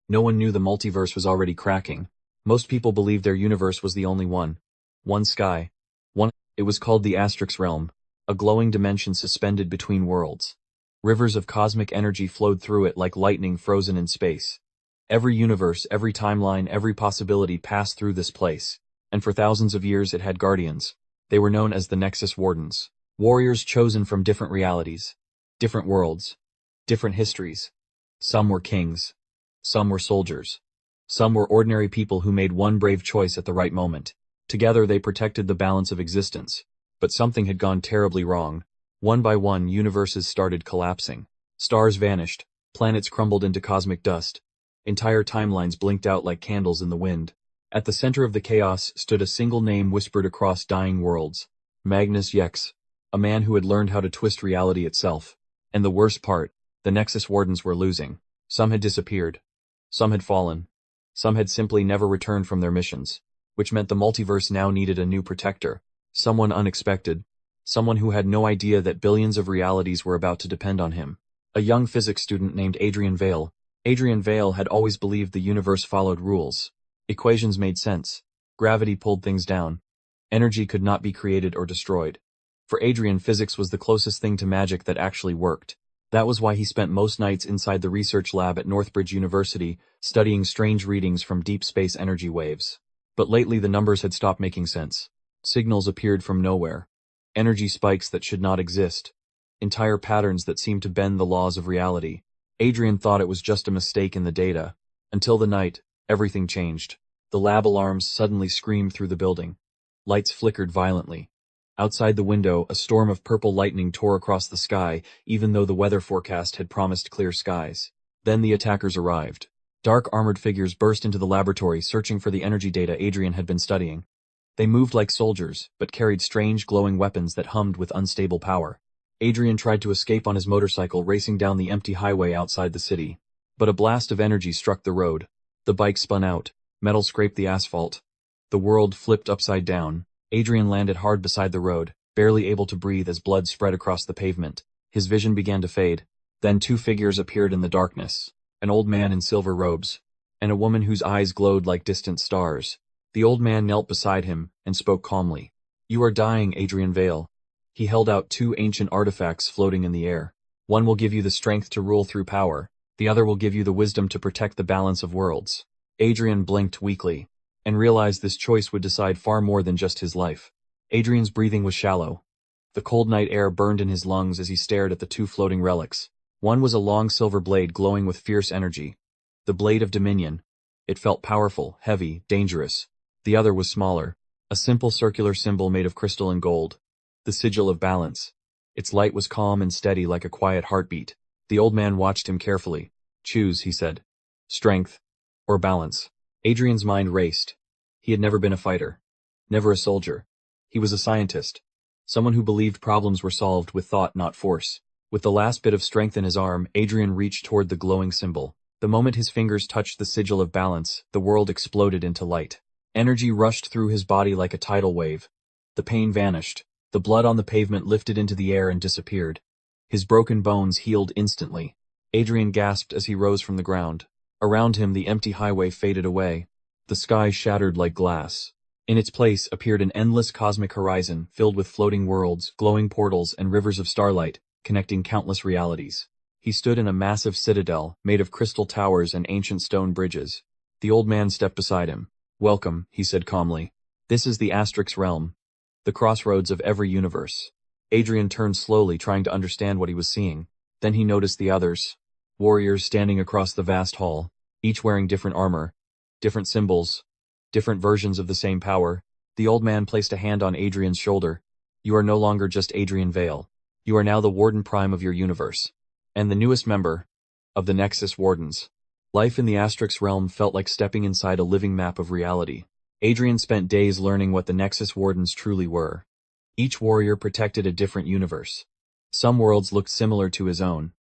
No one knew the multiverse was already cracking. Most people believed their universe was the only one. One sky. It was called the Asterix realm, a glowing dimension suspended between worlds. Rivers of cosmic energy flowed through it like lightning frozen in space. Every universe, every timeline, every possibility passed through this place, and for thousands of years it had guardians. They were known as the Nexus Wardens, warriors chosen from different realities, different worlds, different histories. Some were kings, some were soldiers, some were ordinary people who made one brave choice at the right moment. Together they protected the balance of existence. But something had gone terribly wrong. One by one, universes started collapsing. Stars vanished, planets crumbled into cosmic dust. Entire timelines blinked out like candles in the wind. At the center of the chaos stood a single name whispered across dying worlds. Magnus Yex, a man who had learned how to twist reality itself. And the worst part, the Nexus Wardens were losing. Some had disappeared. Some had fallen. Some had simply never returned from their missions, which meant the multiverse now needed a new protector. Someone unexpected. Someone who had no idea that billions of realities were about to depend on him. A young physics student named Adrian Vale. Adrian Vale had always believed the universe followed rules. Equations made sense. Gravity pulled things down. Energy could not be created or destroyed. For Adrian, physics was the closest thing to magic that actually worked. That was why he spent most nights inside the research lab at Northbridge University, studying strange readings from deep space energy waves. But lately the numbers had stopped making sense. Signals appeared from nowhere. Energy spikes that should not exist. Entire patterns that seemed to bend the laws of reality. Adrian thought it was just a mistake in the data. Until the night, everything changed. The lab alarms suddenly screamed through the building. Lights flickered violently. Outside the window, a storm of purple lightning tore across the sky, even though the weather forecast had promised clear skies. Then the attackers arrived. Dark armored figures burst into the laboratory, searching for the energy data Adrian had been studying. They moved like soldiers, but carried strange glowing weapons that hummed with unstable power. Adrian tried to escape on his motorcycle, racing down the empty highway outside the city. But a blast of energy struck the road. The bike spun out. Metal scraped the asphalt. The world flipped upside down. Adrian landed hard beside the road, barely able to breathe as blood spread across the pavement. His vision began to fade. Then two figures appeared in the darkness. An old man in silver robes, and a woman whose eyes glowed like distant stars. The old man knelt beside him and spoke calmly. "You are dying, Adrian Vale." He held out two ancient artifacts floating in the air. "One will give you the strength to rule through power. The other will give you the wisdom to protect the balance of worlds." Adrian blinked weakly, and realized this choice would decide far more than just his life. Adrian's breathing was shallow. The cold night air burned in his lungs as he stared at the two floating relics. One was a long silver blade glowing with fierce energy. The blade of Dominion. It felt powerful, heavy, dangerous. The other was smaller. A simple circular symbol made of crystal and gold. The sigil of balance. Its light was calm and steady like a quiet heartbeat. The old man watched him carefully. "Choose," he said. "Strength or balance." Adrian's mind raced. He had never been a fighter. Never a soldier. He was a scientist. Someone who believed problems were solved with thought, not force. With the last bit of strength in his arm, Adrian reached toward the glowing symbol. The moment his fingers touched the sigil of balance, the world exploded into light. Energy rushed through his body like a tidal wave. The pain vanished. The blood on the pavement lifted into the air and disappeared. His broken bones healed instantly. Adrian gasped as he rose from the ground. Around him, the empty highway faded away. The sky shattered like glass. In its place appeared an endless cosmic horizon filled with floating worlds, glowing portals, and rivers of starlight, connecting countless realities. He stood in a massive citadel, made of crystal towers and ancient stone bridges. The old man stepped beside him. "Welcome," he said calmly. "This is the Asterix realm, the crossroads of every universe." Adrian turned slowly, trying to understand what he was seeing. Then he noticed the others. Warriors standing across the vast hall, each wearing different armor, different symbols, different versions of the same power. The old man placed a hand on Adrian's shoulder. "You are no longer just Adrian Vale. You are now the Warden Prime of your universe, and the newest member of the Nexus Wardens." Life in the Asterix realm felt like stepping inside a living map of reality. Adrian spent days learning what the Nexus Wardens truly were. Each warrior protected a different universe. Some worlds looked similar to his own.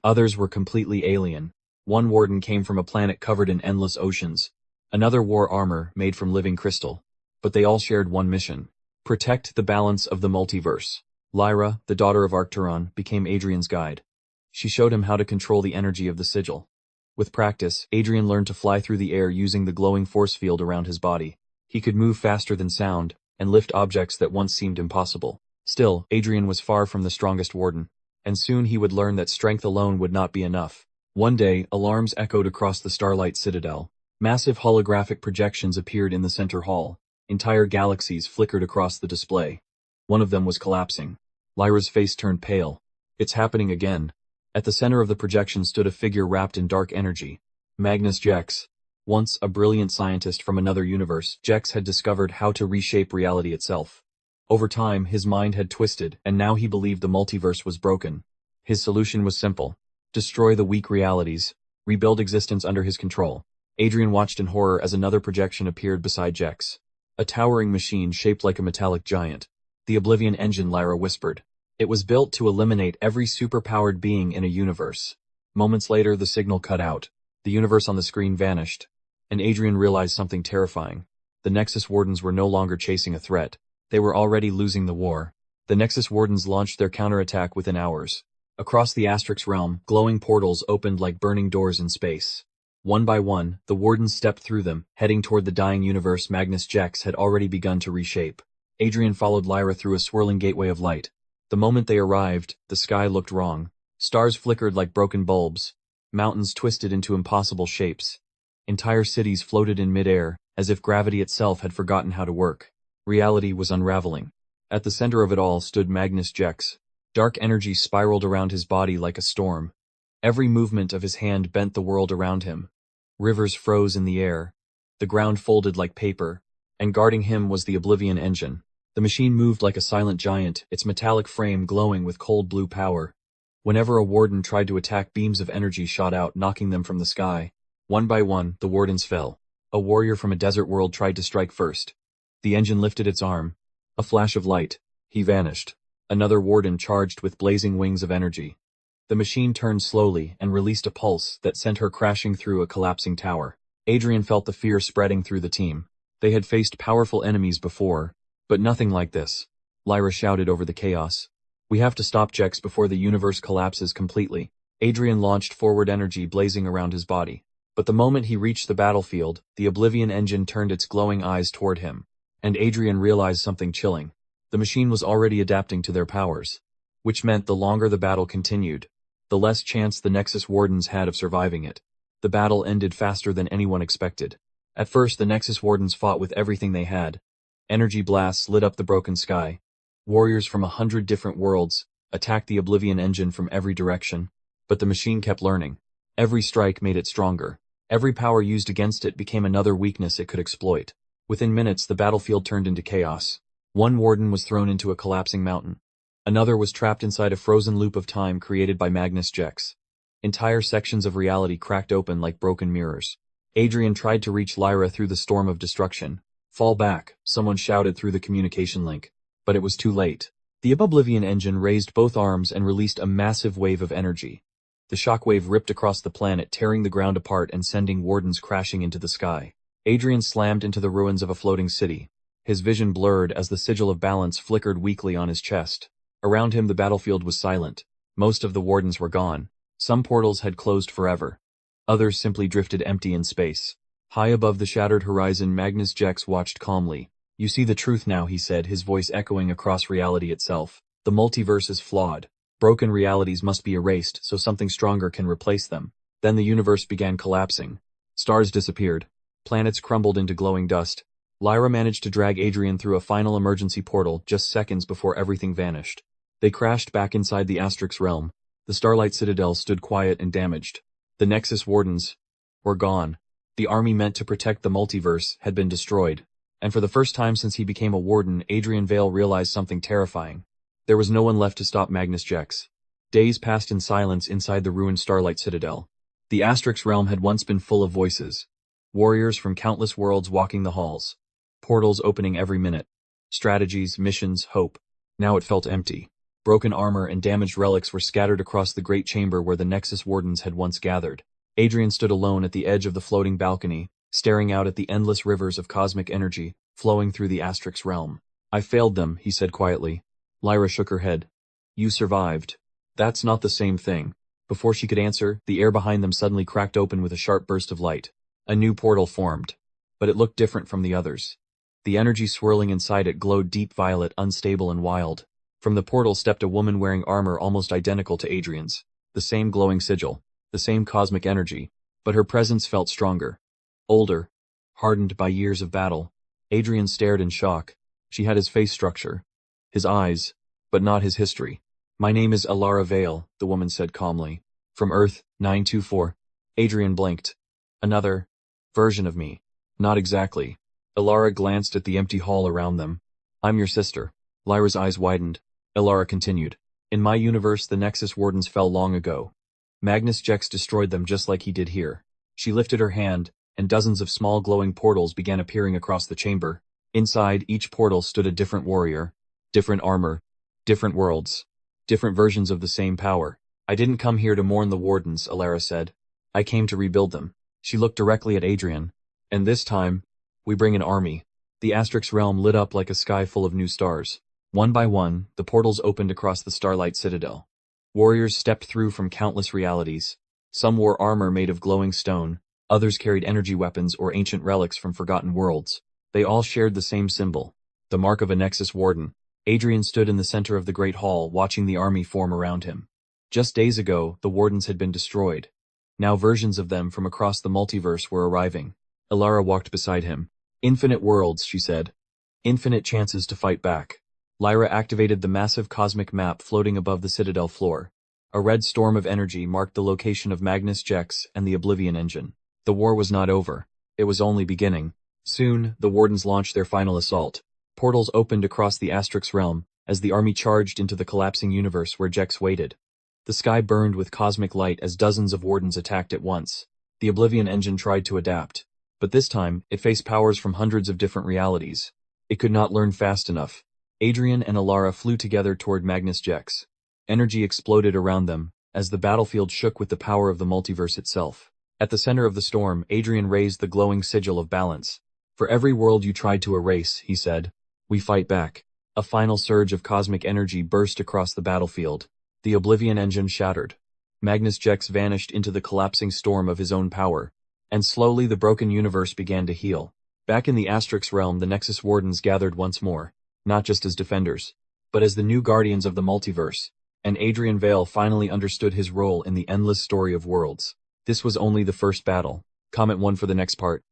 Others were completely alien. One warden came from a planet covered in endless oceans. Another wore armor made from living crystal. But they all shared one mission: protect the balance of the multiverse. Lyra, the daughter of Arcturon, became Adrian's guide. She showed him how to control the energy of the sigil. With practice, Adrian learned to fly through the air using the glowing force field around his body. He could move faster than sound, and lift objects that once seemed impossible. Still, Adrian was far from the strongest warden, and soon he would learn that strength alone would not be enough. One day, alarms echoed across the Starlight Citadel. Massive holographic projections appeared in the center hall. Entire galaxies flickered across the display. One of them was collapsing. Lyra's face turned pale. It's happening again. At the center of the projection stood a figure wrapped in dark energy. Magnus Jex. Once a brilliant scientist from another universe, Jex had discovered how to reshape reality itself. Over time, his mind had twisted, and now he believed the multiverse was broken. His solution was simple. Destroy the weak realities. Rebuild existence under his control. Adrian watched in horror as another projection appeared beside Jex. A towering machine shaped like a metallic giant. The Oblivion engine, Lyra whispered. It was built to eliminate every superpowered being in a universe. Moments later, the signal cut out. The universe on the screen vanished. And Adrian realized something terrifying. The Nexus Wardens were no longer chasing a threat. They were already losing the war. The Nexus Wardens launched their counterattack within hours. Across the Asterix realm, glowing portals opened like burning doors in space. One by one, the Wardens stepped through them, heading toward the dying universe Magnus Jex had already begun to reshape. Adrian followed Lyra through a swirling gateway of light. The moment they arrived, the sky looked wrong. Stars flickered like broken bulbs. Mountains twisted into impossible shapes. Entire cities floated in midair, as if gravity itself had forgotten how to work. Reality was unraveling. At the center of it all stood Magnus Jex. Dark energy spiraled around his body like a storm. Every movement of his hand bent the world around him. Rivers froze in the air. The ground folded like paper. And guarding him was the Oblivion engine. The machine moved like a silent giant, its metallic frame glowing with cold blue power. Whenever a warden tried to attack, beams of energy shot out, knocking them from the sky. One by one, the wardens fell. A warrior from a desert world tried to strike first. The engine lifted its arm. A flash of light. He vanished. Another warden charged with blazing wings of energy. The machine turned slowly and released a pulse that sent her crashing through a collapsing tower. Adrian felt the fear spreading through the team. They had faced powerful enemies before, but nothing like this. Lyra shouted over the chaos. We have to stop Jex before the universe collapses completely. Adrian launched forward, energy blazing around his body. But the moment he reached the battlefield, the Oblivion engine turned its glowing eyes toward him. And Adrian realized something chilling. The machine was already adapting to their powers. Which meant the longer the battle continued, the less chance the Nexus Wardens had of surviving it. The battle ended faster than anyone expected. At first, the Nexus Wardens fought with everything they had. Energy blasts lit up the broken sky. Warriors from 100 different worlds attacked the Oblivion engine from every direction. But the machine kept learning. Every strike made it stronger. Every power used against it became another weakness it could exploit. Within minutes, the battlefield turned into chaos. One warden was thrown into a collapsing mountain. Another was trapped inside a frozen loop of time created by Magnus Jex. Entire sections of reality cracked open like broken mirrors. Adrian tried to reach Lyra through the storm of destruction. Fall back, someone shouted through the communication link. But it was too late. The Oblivion engine raised both arms and released a massive wave of energy. The shockwave ripped across the planet, tearing the ground apart and sending wardens crashing into the sky. Adrian slammed into the ruins of a floating city. His vision blurred as the sigil of balance flickered weakly on his chest. Around him, the battlefield was silent. Most of the wardens were gone. Some portals had closed forever. Others simply drifted empty in space. High above the shattered horizon, Magnus Jex watched calmly. You see the truth now, he said, his voice echoing across reality itself. The multiverse is flawed. Broken realities must be erased so something stronger can replace them. Then the universe began collapsing. Stars disappeared. Planets crumbled into glowing dust. Lyra managed to drag Adrian through a final emergency portal just seconds before everything vanished. They crashed back inside the Asterix realm. The Starlight Citadel stood quiet and damaged. The Nexus Wardens were gone. The army meant to protect the multiverse had been destroyed. And for the first time since he became a warden, Adrian Vale realized something terrifying. There was no one left to stop Magnus Jex. Days passed in silence inside the ruined Starlight Citadel. The Asterix realm had once been full of voices. Warriors from countless worlds walking the halls. Portals opening every minute. Strategies, missions, hope. Now it felt empty. Broken armor and damaged relics were scattered across the great chamber where the Nexus Wardens had once gathered. Adrian stood alone at the edge of the floating balcony, staring out at the endless rivers of cosmic energy flowing through the Asterix realm. I failed them, he said quietly. Lyra shook her head. You survived. That's not the same thing. Before she could answer, the air behind them suddenly cracked open with a sharp burst of light. A new portal formed. But it looked different from the others. The energy swirling inside it glowed deep violet, unstable and wild. From the portal stepped a woman wearing armor almost identical to Adrian's. The same glowing sigil. The same cosmic energy. But her presence felt stronger. Older. Hardened by years of battle. Adrian stared in shock. She had his face structure. His eyes. But not his history. "My name is Alara Vale," the woman said calmly. "From Earth, 924. Adrian blinked. "Another version of me." "Not exactly." Alara glanced at the empty hall around them. "I'm your sister." Lyra's eyes widened. Alara continued. "In my universe, the Nexus Wardens fell long ago. Magnus Jex destroyed them just like he did here." She lifted her hand, and dozens of small glowing portals began appearing across the chamber. Inside each portal stood a different warrior. Different armor. Different worlds. Different versions of the same power. "I didn't come here to mourn the Wardens," Alara said. "I came to rebuild them." She looked directly at Adrian. "And this time, we bring an army." The Asterix realm lit up like a sky full of new stars. One by one, the portals opened across the Starlight Citadel. Warriors stepped through from countless realities. Some wore armor made of glowing stone, others carried energy weapons or ancient relics from forgotten worlds. They all shared the same symbol, the mark of a Nexus Warden. Adrian stood in the center of the Great Hall, watching the army form around him. Just days ago, the Wardens had been destroyed. Now versions of them from across the multiverse were arriving. Alara walked beside him. "Infinite worlds," she said. "Infinite chances to fight back." Lyra activated the massive cosmic map floating above the Citadel floor. A red storm of energy marked the location of Magnus Jex and the Oblivion Engine. The war was not over. It was only beginning. Soon, the Wardens launched their final assault. Portals opened across the Asterix realm, as the army charged into the collapsing universe where Jex waited. The sky burned with cosmic light as dozens of Wardens attacked at once. The Oblivion Engine tried to adapt. But this time, it faced powers from hundreds of different realities. It could not learn fast enough. Adrian and Alara flew together toward Magnus Jex. Energy exploded around them, as the battlefield shook with the power of the multiverse itself. At the center of the storm, Adrian raised the glowing sigil of balance. "For every world you tried to erase," he said, "we fight back." A final surge of cosmic energy burst across the battlefield. The Oblivion Engine shattered. Magnus Jex vanished into the collapsing storm of his own power. And slowly the broken universe began to heal. Back in the Asterix realm, the Nexus Wardens gathered once more, not just as defenders, but as the new guardians of the multiverse. And Adrian Vale finally understood his role in the endless story of worlds. This was only the first battle. Comment 1 for the next part.